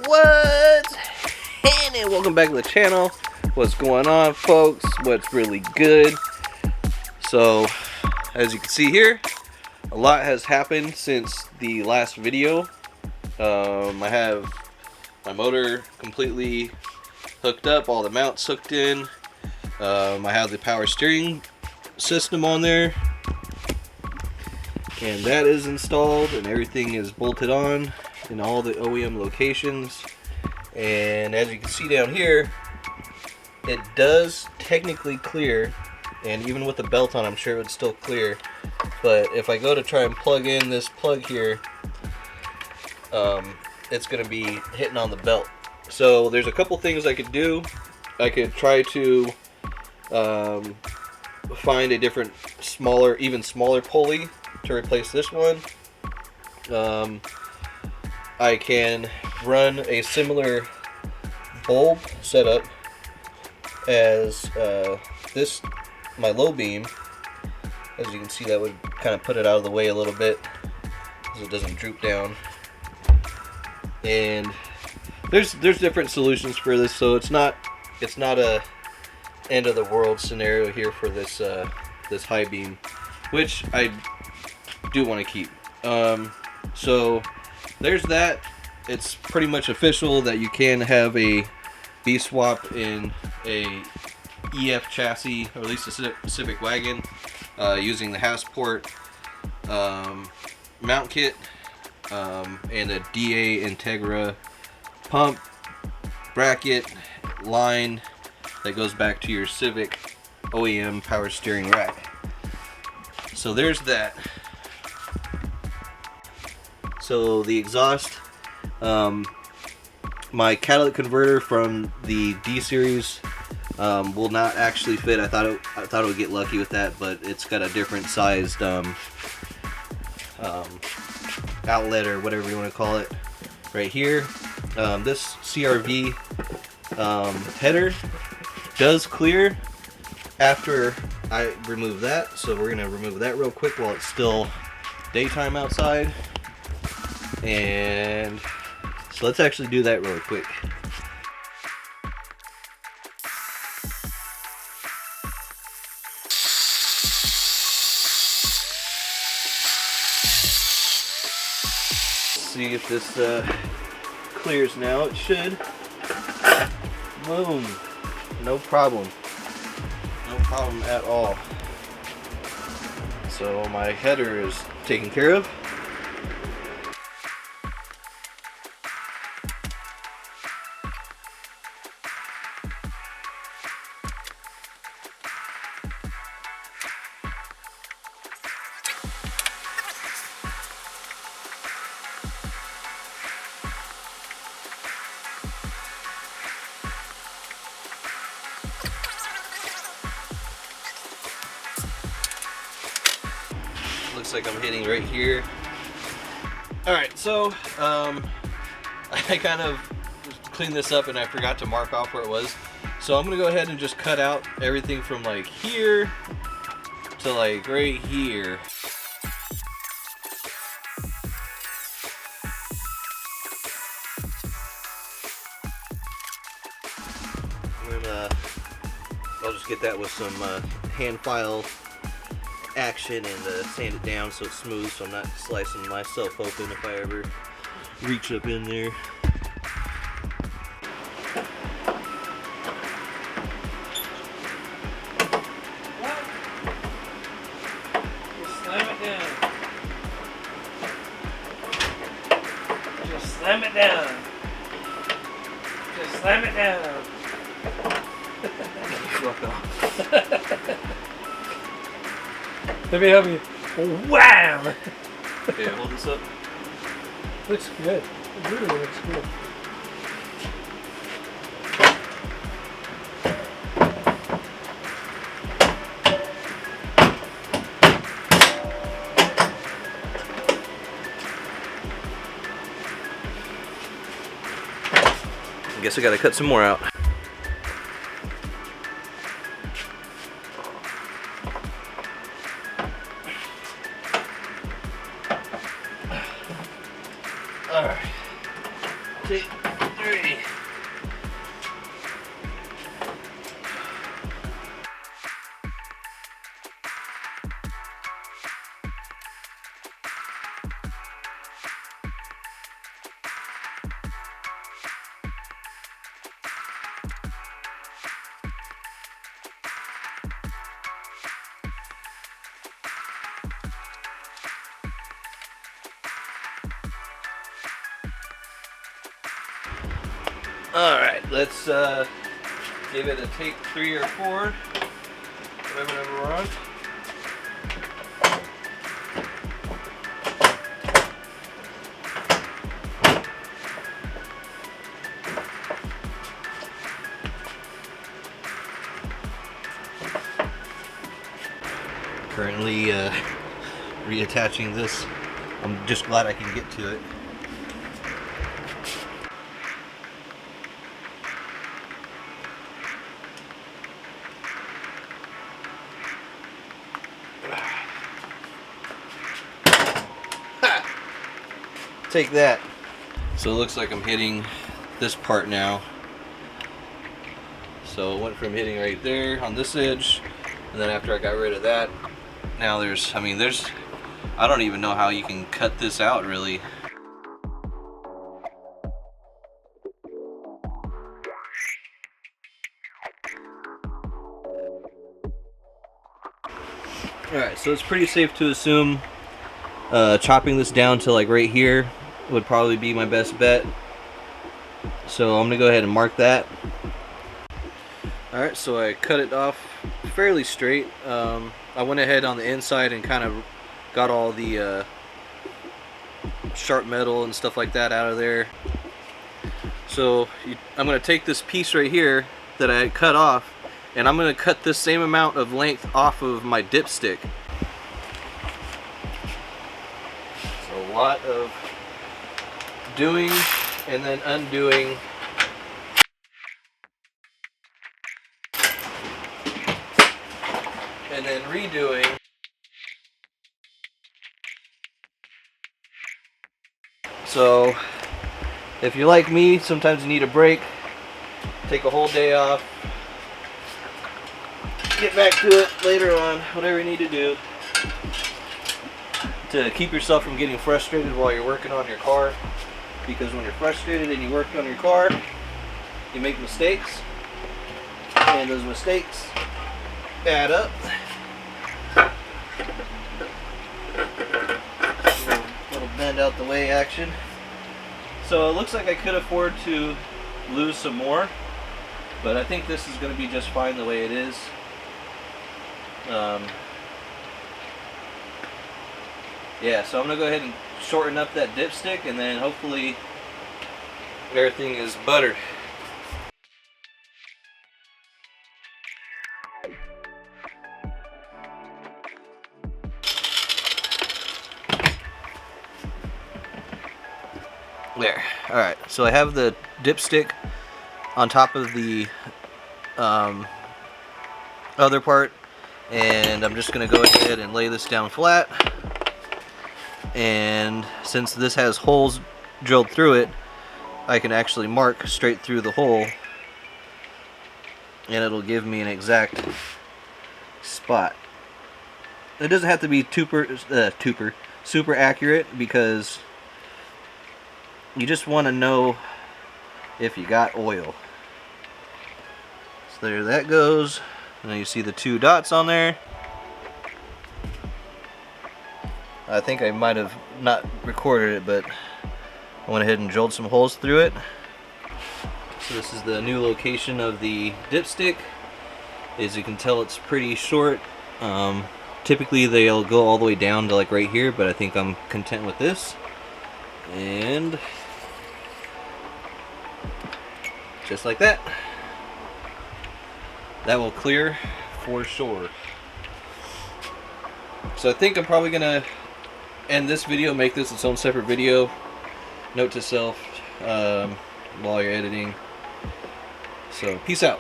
What's happening? Welcome back to the channel. What's going on, folks? What's really good? So, as you can see here, a lot has happened since the last video. I have my motor completely hooked up, all the mounts hooked in. I have the power steering system on there, and that is installed, and everything is bolted on in all the OEM locations. And as you can see down here, it does technically clear, and even with the belt on, I'm sure it would still clear. But if I go to try and plug in this plug here, it's going to be hitting on the belt. So there's a couple things I could do. I could try to find a different, smaller, even smaller pulley to replace this one. I can run a similar bulb setup as this, my low beam. As you can see, that would kind of put it out of the way a little bit, so it doesn't droop down. And there's different solutions for this, so it's not a end of the world scenario here for this this high beam, which I do want to keep. So there's that. It's pretty much official that you can have a bswap in a EF chassis, or at least a Civic wagon, using the Hassport mount kit and a DA Integra pump bracket line that goes back to your Civic OEM power steering rack. So there's that. So the exhaust, my catalytic converter from the D series will not actually fit. I thought it would get lucky with that, but it's got a different sized outlet, or whatever you want to call it, right here. This CRV header does clear after I remove that, so we're gonna remove that real quick while it's still daytime outside. And so let's actually do that really quick. See if this clears now. It should. Boom. No problem. No problem at all. So my header is taken care of. Looks like I'm hitting right here. Alright, so I kind of cleaned this up and I forgot to mark off where it was. So I'm gonna go ahead and just cut out everything from like here to like right here. And I'll just get that with some hand file action and sand it down so it's smooth, so I'm not slicing myself open if I ever reach up in there. Just slam it down. Just slam it down. Just slam it down. Fuck off. Let me help you. Wham! Okay, hold this up. Looks good. It really looks good. I guess I gotta cut some more out. Alright. See, Alright, let's give it a take 3 or 4. Whatever number we're on. Currently reattaching this. I'm just glad I can get to it. Take that. So it looks like I'm hitting this part now. So it went from hitting right there on this edge, and then after I got rid of that, now there's, I don't even know how you can cut this out really. Alright, so it's pretty safe to assume chopping this down to like right here would probably be my best bet. So I'm gonna go ahead and mark that. Alright, so I cut it off fairly straight. I went ahead on the inside and kind of got all the sharp metal and stuff like that out of there. So I'm gonna take this piece right here that I cut off, and I'm gonna cut this same amount of length off of my dipstick. So a lot of doing and then undoing. And then redoing. So if you're like me, sometimes you need a break, take a whole day off, get back to it later on, whatever you need to do to keep yourself from getting frustrated while you're working on your car. Because when you're frustrated and you work on your car, you make mistakes, and those mistakes add up. Little bend out the way action. So it looks like I could afford to lose some more, but I think this is going to be just fine the way it is. Yeah, so I'm going to go ahead and shorten up that dipstick, and then hopefully everything is buttered. There. Alright, so I have the dipstick on top of the other part, and I'm just going to go ahead and lay this down flat. And since this has holes drilled through it, I can actually mark straight through the hole, and it'll give me an exact spot. It doesn't have to be super accurate, because you just want to know if you got oil. So there that goes. Now you see the 2 dots on there. I think I might have not recorded it, but I went ahead and drilled some holes through it. So this is the new location of the dipstick. As you can tell, it's pretty short. Typically they'll go all the way down to like right here, but I think I'm content with this. And just like that. That will clear for sure. So I think I'm probably gonna end this video, make this its own separate video. Note to self while you're editing. So peace out.